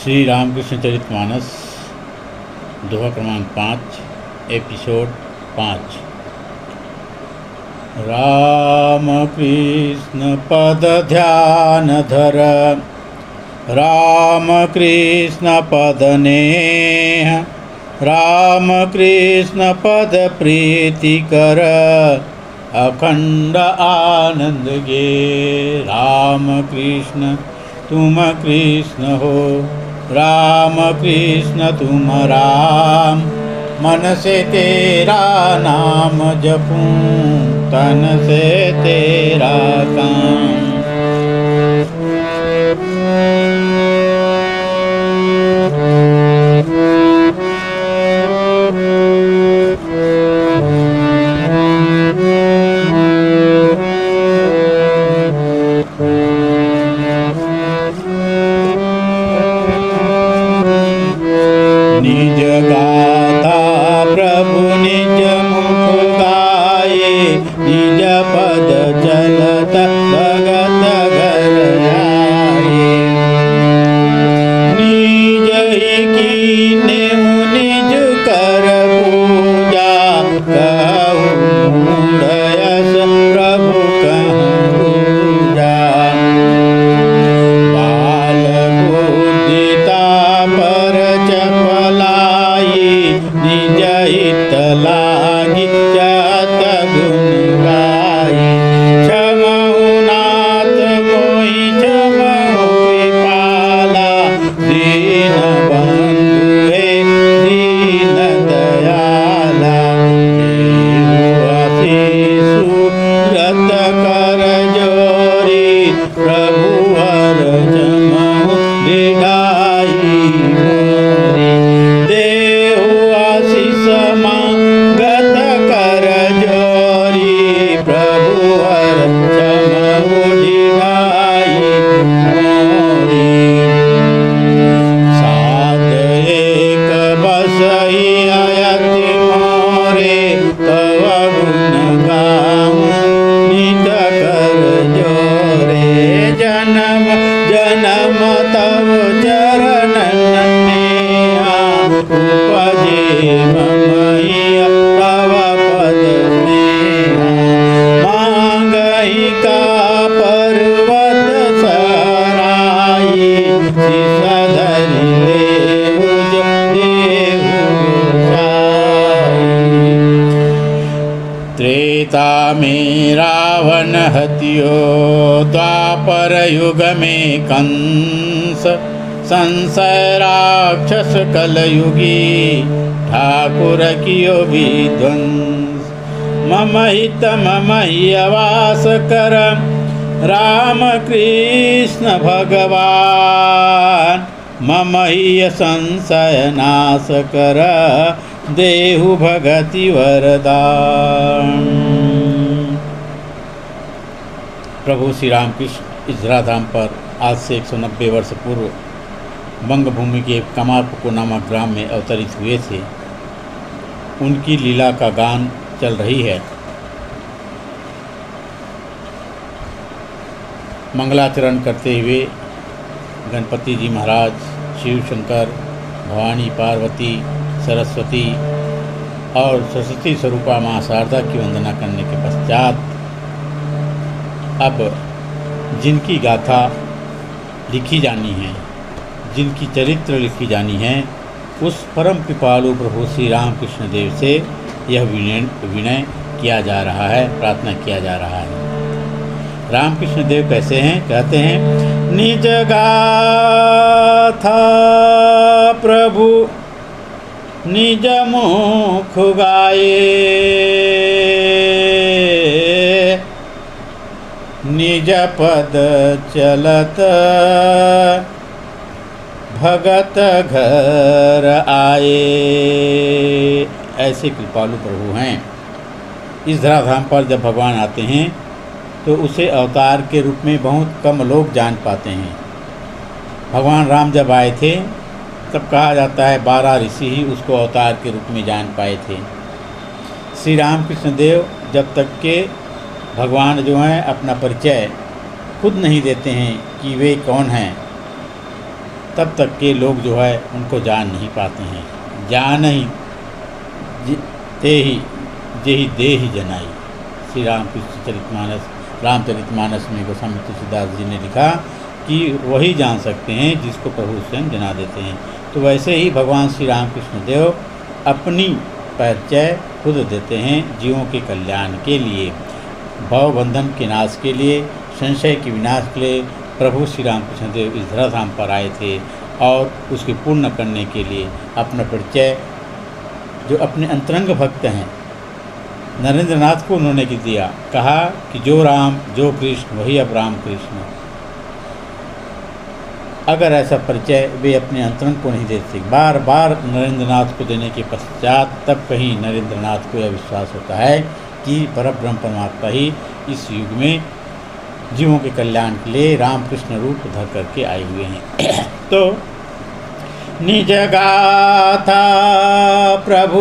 श्री रामकृष्ण चरितमानस दोहा क्रमांक 5 एपिसोड 5। राम कृष्ण पद ध्यान धर, राम कृष्ण पद नेह, राम कृष्ण पद प्रीति कर, अखंड आनंद गे। राम कृष्ण तुम कृष्ण हो, राम कृष्ण तुम राम। मन से तेरा नाम जपूं, तन से तेरा काम। निज गाथा प्रभु निज मुख गाये, निज पद चलत भगत घर आए। निज ही कीन्हे निज कर पूजा, कहूँ मूढ़ यस प्रभु कहूँ दूजा। बाल बुद्धिता पर चपलाई, निज हित लागी जत गुण गाई। क्षमहु नाथ मोहि क्षमहु कृपाला, दीन बंधु हे दीन दयाला। देहु आशीषु व्रत कर जोरी, प्रभु हर जमहु दीघाई मोरी। देहु आशीष मांगत कर जोरी, प्रभु हर जमहु दीघाई मोरी। साध एक बसहि अयति मोरे, तव गुण गाऊं नित कर जोरे। जन्म जन्म तव चरणन नेहा, उपजे ममैया तव पद स्नेहा। मांगहि का पर्वत सराई, सिस धरि लेहु जो देहु गोसाई। त्रेता में रावण हत्यो, द्वापर युग में कंस। संशय राक्षस कलयुगी, ठाकुर कियो विध्वंस। मम हित मम हियवास कर, राम कृष्ण भगवान। मम हिय संशय नाश कर, देहु भगति वरदान। प्रभु श्री रामकृष्ण इस धराधाम पर आज से 190 वर्ष पूर्व बंग भूमि के कमारपुकुर नामक ग्राम में अवतरित हुए थे। उनकी लीला का गान चल रही है। मंगलाचरण करते हुए गणपति जी महाराज, शिव शंकर, भवानी, पार्वती, सरस्वती और सरस्वती स्वरूपा माँ शारदा की वंदना करने के पश्चात अब जिनकी गाथा लिखी जानी है, जिनकी चरित्र लिखी जानी है, उस परम कृपालु प्रभु श्री रामकृष्ण देव से यह विनय किया जा रहा है, प्रार्थना किया जा रहा है। रामकृष्ण देव कैसे हैं? कहते हैं, निज गाथा प्रभु निज मुख गाये, निज पद चलत भगत घर आए। ऐसे कृपालु प्रभु हैं। इस धराधाम पर जब भगवान आते हैं तो उसे अवतार के रूप में बहुत कम लोग जान पाते हैं। भगवान राम जब आए थे तब कहा जाता है 12 ऋषि ही उसको अवतार के रूप में जान पाए थे। श्री रामकृष्ण देव जब तक के भगवान जो हैं अपना परिचय खुद नहीं देते हैं कि वे कौन हैं, तब तक के लोग जो है उनको जान नहीं पाते हैं। जान ही ते ही जेहि दे ही जनाई। श्री रामचरितमानस में गोस्वामी तुलसीदास जी ने लिखा कि वही जान सकते हैं जिसको प्रभु स्वयं जना देते हैं। तो वैसे ही भगवान श्री रामकृष्ण देव अपनी परिचय खुद देते हैं जीवों के कल्याण के लिए, भव बंधन के नाश के लिए, संशय के विनाश के लिए प्रभु श्री रामकृष्ण देव इस धराधाम पर आए थे और उसके पूर्ण करने के लिए अपना परिचय जो अपने अंतरंग भक्त हैं नरेंद्र नाथ को उन्होंने दिया। कहा कि जो राम जो कृष्ण वही अब राम कृष्ण। अगर ऐसा परिचय वे अपने अंतरंग को नहीं देते, बार बार नरेंद्र नाथ को देने के पश्चात तब कहीं नरेंद्र नाथ को यह विश्वास होता है कि परब्रह्म परमात्मा ही इस युग में जीवों के कल्याण के लिए रामकृष्ण रूप धर करके आए हुए हैं। तो निज गाथा प्रभु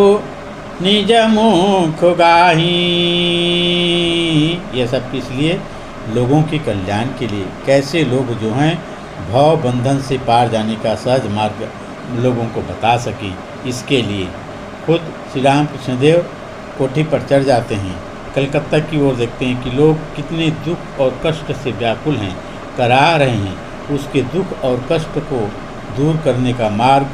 निज मुख गाही, यह सब किस लिए? लोगों के कल्याण के लिए। कैसे लोग जो हैं भव बंधन से पार जाने का सहज मार्ग लोगों को बता सकें, इसके लिए खुद श्री रामकृष्ण देव कोठी पर चढ़ जाते हैं, कलकत्ता की ओर देखते हैं कि लोग कितने दुख और कष्ट से व्याकुल हैं, करा रहे हैं। उसके दुख और कष्ट को दूर करने का मार्ग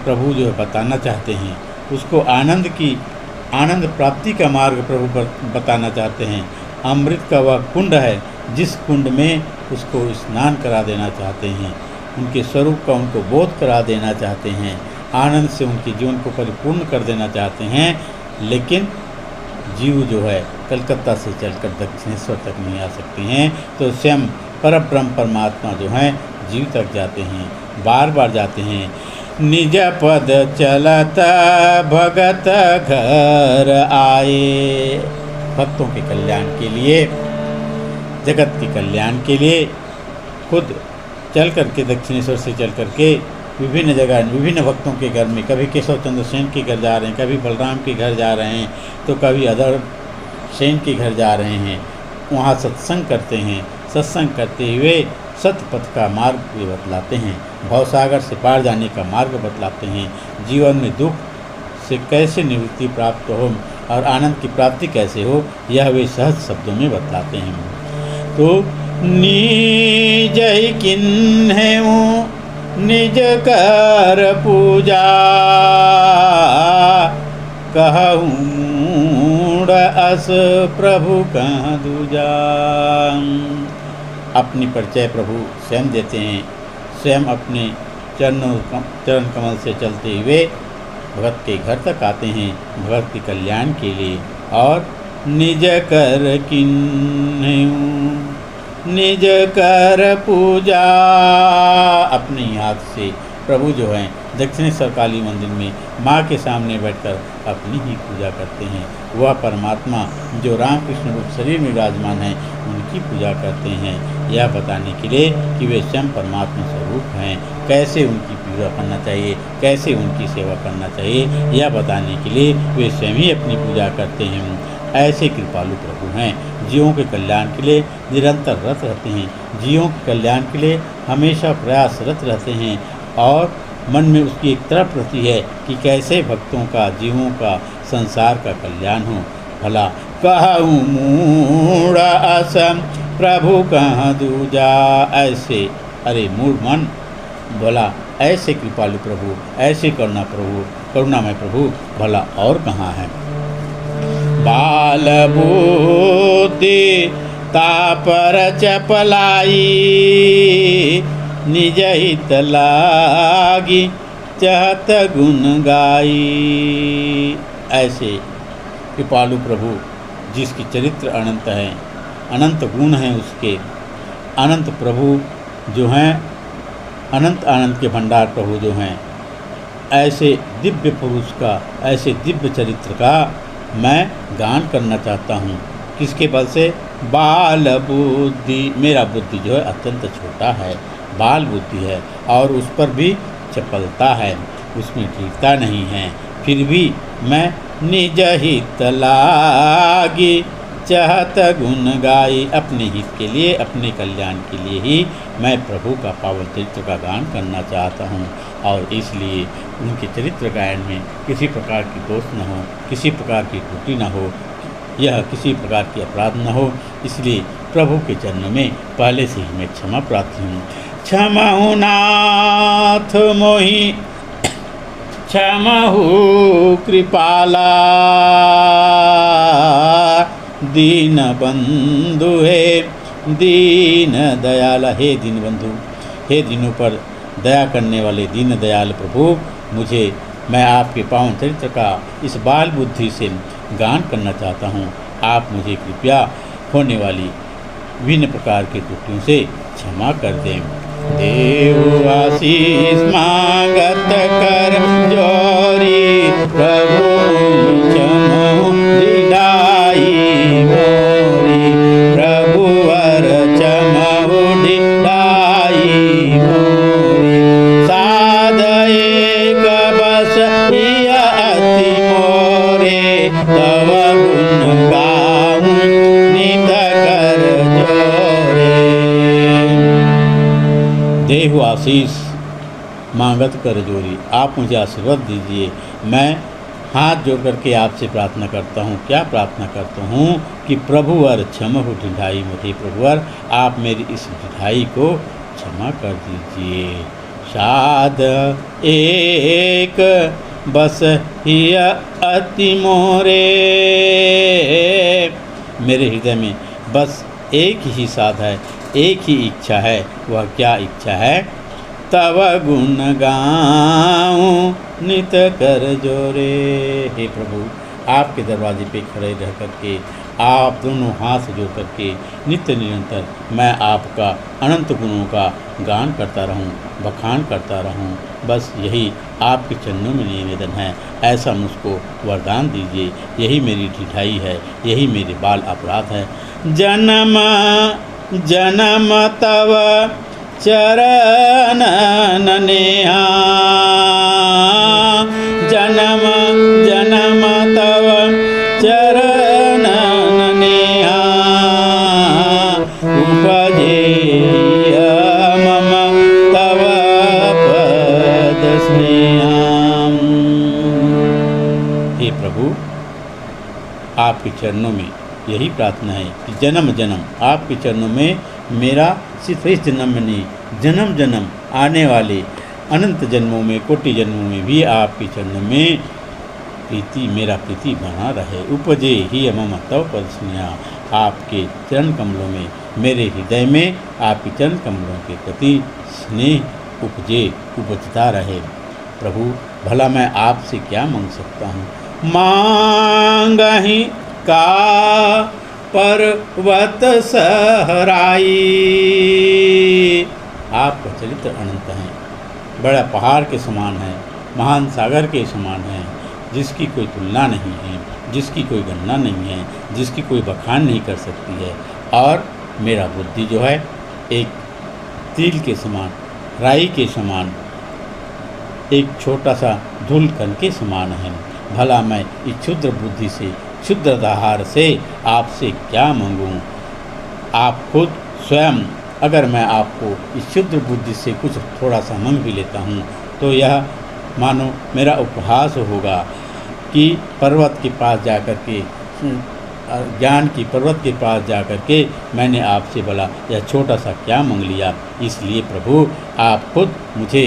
प्रभु जो है बताना चाहते हैं। उसको आनंद प्राप्ति का मार्ग प्रभु बताना चाहते हैं। अमृत का वह कुंड है जिस कुंड में उसको स्नान करा देना चाहते हैं, उनके स्वरूप का उनको बोध करा देना चाहते हैं, आनंद से उनके जीवन को परिपूर्ण कर देना चाहते हैं। लेकिन जीव जो है कलकत्ता से चलकर दक्षिणेश्वर तक नहीं आ सकते हैं, तो स्वयं परब्रह्म परमात्मा जो हैं जीव तक जाते हैं, बार बार जाते हैं। निज पद चलत भगत घर आए। भक्तों के कल्याण के लिए, जगत के कल्याण के लिए खुद चल करके दक्षिणेश्वर से चल करके विभिन्न जगह विभिन्न भक्तों के घर में, कभी केशव चंद्र सेन के घर जा रहे हैं, कभी बलराम के घर जा रहे हैं, तो कभी अधर सेन के घर जा रहे हैं। वहाँ सत्संग करते हैं। सत्संग करते हुए सतपथ का मार्ग भी बतलाते हैं, भवसागर से पार जाने का मार्ग बतलाते हैं, जीवन में दुख से कैसे निवृत्ति प्राप्त हो और आनंद की प्राप्ति कैसे हो, यह वे सहज शब्दों में बतलाते हैं। तो निज किन्हु निज कर पूजा, कहूँ मूढ़ अस प्रभु कहाँ दूजा। अपनी परिचय प्रभु स्वयं देते हैं, स्वयं अपने चरण कमल से चलते हुए भगत के घर तक आते हैं भगत के कल्याण के लिए। और निज कर किन्हु निज कर पूजा, अपने हाथ से प्रभु जो हैं दक्षिणेश्वर काली मंदिर में माँ के सामने बैठकर अपनी ही पूजा करते हैं। वह परमात्मा जो रामकृष्ण रूप शरीर में विराजमान है उनकी पूजा करते हैं, यह बताने के लिए कि वे स्वयं परमात्मा स्वरूप हैं। कैसे उनकी पूजा करना चाहिए, कैसे उनकी सेवा करना चाहिए, यह बताने के लिए वे स्वयं ही अपनी पूजा करते हैं। ऐसे कृपालु प्रभु हैं, जीवों के कल्याण के लिए निरंतर रत रहते हैं, जीवों के कल्याण के लिए हमेशा प्रयासरत रहते हैं और मन में उसकी एक तरफ रहती है कि कैसे भक्तों का, जीवों का, संसार का कल्याण हो। भला कहूँ मूढ़ असम प्रभु कहाँ दूजा। ऐसे अरे मूढ़ मन, भला ऐसे कृपालु प्रभु, ऐसे करुणामय प्रभु भला और कहाँ है। बाल बुद्धि तापर चपलाई, निज हित लागी चहत गुण गाई। ऐसे कृपालु प्रभु जिसकी चरित्र अनंत है, अनंत गुण हैं उसके, अनंत प्रभु जो हैं, अनंत आनंद के भंडार प्रभु जो हैं, ऐसे दिव्य पुरुष का, ऐसे दिव्य चरित्र का मैं गान करना चाहता हूँ। किसके बल से? बाल बुद्धि, मेरा बुद्धि जो है अत्यंत छोटा है, बाल बुद्धि है और उस पर भी चपलता है, उसमें दृढ़ता नहीं है, फिर भी मैं निज हित लागी चाहत गुण गाई। अपने हित के लिए, अपने कल्याण के लिए ही मैं प्रभु का पावन चरित्र का गान करना चाहता हूँ, और इसलिए उनके चरित्र गायन में किसी प्रकार की दोष न हो, किसी प्रकार की त्रुटि न हो, यह किसी प्रकार की अपराध न हो। इसलिए प्रभु के चरणों में पहले से ही मैं क्षमा प्रार्थी हूँ। क्षमहु नाथ मोहि क्षमहु कृपाला, दीन बंधु हे दीन दयाल। हे दीन बंधु, हे दीनों पर दया करने वाले दीन दयाल प्रभु, मैं आपके पावन चरित्र का इस बाल बुद्धि से गान करना चाहता हूँ। आप मुझे कृपया होने वाली विभिन्न प्रकार के त्रुटियों से क्षमा कर दें। देव आशीष मांगत कर जोरी, प्रभु क्षमहु ढिलाई मोरी, प्रभु वर क्षमहु ढिलाई मोरी। साध एक बस हिय अति मोरे, तव गुण गाऊं नित कर जोरे। देहु आशीष मांगत कर जोरी, आप मुझे आशीर्वाद दीजिए। मैं हाथ जोड़ करके आपसे प्रार्थना करता हूँ। क्या प्रार्थना करता हूँ कि प्रभुवर क्षमहु ढिढाई मोरी, प्रभुवर आप मेरी इस ढिढाई को क्षमा कर दीजिए। साध एक बस हिय अति मोरे, मेरे हृदय में बस एक ही साध है, एक ही इच्छा है। वह क्या इच्छा है? तव गुण गाऊं नित कर जोरे। हे प्रभु, आपके दरवाजे पे खड़े रह करके, आप दोनों हाथ जोड़ करके नित्य निरंतर मैं आपका अनंत गुणों का गान करता रहूं, बखान करता रहूं। बस यही आपके चरणों में निवेदन है। ऐसा मुझको वरदान दीजिए। यही मेरी ढिठाई है, यही मेरे बाल अपराध है। जन्म जन्म तव चरण नेहा, जन्म जन्म तव चरण नेहा, उपजे मम तव पद स्नेहम। हे प्रभु, आपके चरणों में यही प्रार्थना है कि जन्म जन्म आपके चरणों में मेरा सिर्फ इस जन्म में नहीं, जन्म जन्म आने वाले अनंत जन्मों में, कोटि जन्मों में भी आपके चरणों में प्रीति, मेरा प्रीति बना रहे। उपजे ही मम तव पद स्नेह, आपके चरण कमलों में, मेरे हृदय में आपके चरण कमलों के प्रति स्नेह उपजता रहे। प्रभु, भला मैं आपसे क्या मांग सकता हूँ? मांगहि का पर्वत सहराई, आपका चरित्र अनंत है, बड़ा पहाड़ के समान है, महान सागर के समान है, जिसकी कोई तुलना नहीं है, जिसकी कोई गणना नहीं है, जिसकी कोई बखान नहीं कर सकती है। और मेरा बुद्धि जो है एक तिल के समान, राई के समान, एक छोटा सा धूल कण के समान है। भला मैं इस क्षुद्र बुद्धि से, क्षुद्र आहार से आपसे क्या मांगूं? आप खुद स्वयं, अगर मैं आपको इस क्षुद्र बुद्धि से कुछ थोड़ा सा मांग भी लेता हूँ, तो यह मानो मेरा उपहास होगा कि पर्वत के पास जाकर के, ज्ञान की पर्वत के पास जाकर के मैंने आपसे बोला यह छोटा सा क्या मांग लिया। इसलिए प्रभु, आप खुद मुझे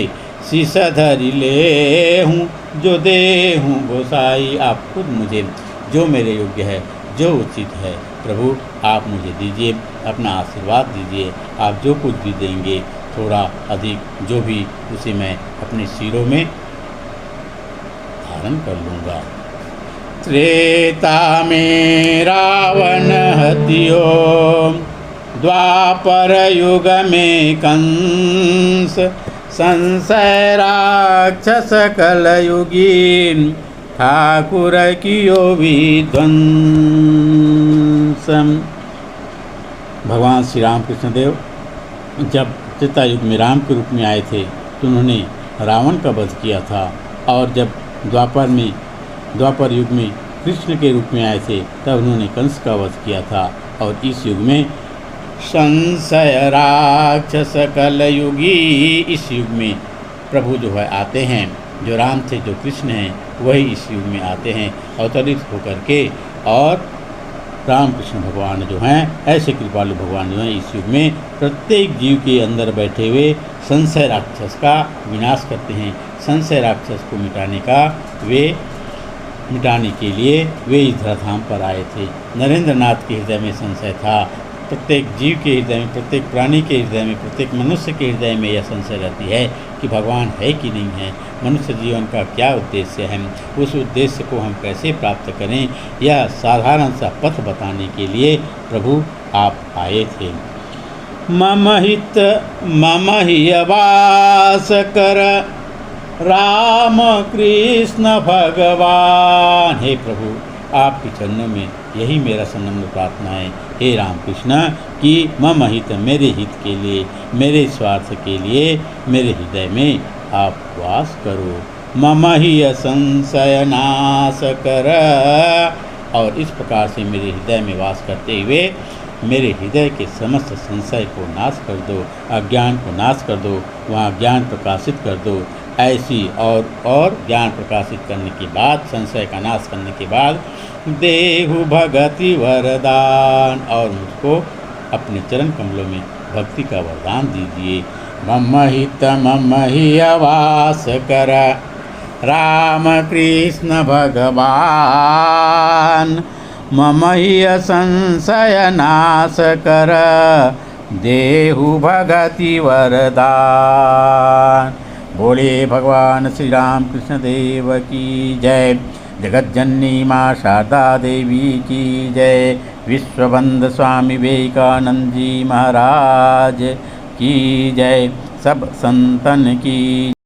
शीशा धरि ले हूँ जो दे हूँ गोसाई। आप खुद मुझे जो मेरे योग्य है, जो उचित है, प्रभु आप मुझे दीजिए, अपना आशीर्वाद दीजिए। आप जो कुछ भी देंगे, थोड़ा अधिक जो भी, उसे मैं अपने सिरों में धारण कर लूँगा। त्रेता में रावण हत्यो, द्वापर युग में कंस, संशय राक्षस कलयुगी, ठाकुर कियो विध्वंसम। भगवान श्री रामकृष्ण देव जब त्रेता युग में राम के रूप में आए थे, तो उन्होंने रावण का वध किया था। और जब द्वापर युग में कृष्ण के रूप में आए थे तब उन्होंने कंस का वध किया था। और इस युग में संशय राक्षस कलयुगी, इस युग में प्रभु जो है आते हैं, जो राम थे, जो कृष्ण हैं, वही इस युग में आते हैं अवतरित होकर के। और राम कृष्ण भगवान जो हैं, ऐसे कृपालु भगवान जो हैं, इस युग में प्रत्येक जीव के अंदर बैठे हुए संशय राक्षस का विनाश करते हैं। संशय राक्षस को मिटाने के लिए वे इस धराधाम पर आए थे। नरेंद्र नाथ के हृदय में संशय था। प्रत्येक जीव के हृदय में, प्रत्येक प्राणी के हृदय में, प्रत्येक मनुष्य के हृदय में यह संशय रहती है कि भगवान है कि नहीं है, मनुष्य जीवन का क्या उद्देश्य है, उस उद्देश्य को हम कैसे प्राप्त करें। यह साधारण सा पथ बताने के लिए प्रभु आप आए थे। मम हित मम ही वास कर राम कृष्ण भगवान। हे प्रभु, आपके चरणों में यही मेरा सनम्र प्रार्थना है, हे राम कृष्ण, कि मम हित, मेरे हित के लिए, मेरे स्वार्थ के लिए मेरे हृदय में आप वास करो। मम ही संशय नाश कर, और इस प्रकार से मेरे हृदय में वास करते हुए मेरे हृदय के समस्त संशय को नाश कर दो, अज्ञान को नाश कर दो, वहाँ ज्ञान प्रकाशित कर दो। ऐसी और ज्ञान प्रकाशित करने के बाद, संशय का नाश करने के बाद, देहु भगति वरदान, और मुझको अपने चरण कमलों में भक्ति का वरदान दीजिए। मम हित मम ही वास कर राम कृष्ण भगवान, मम ही संशय नाश कर देहु भगति वरदान। बोले भगवान श्री राम कृष्ण देव की जय। जगज्जननी माँ शारदा देवी की जय। विश्वबंद स्वामी विवेकानंद जी महाराज की जय। सब संतन की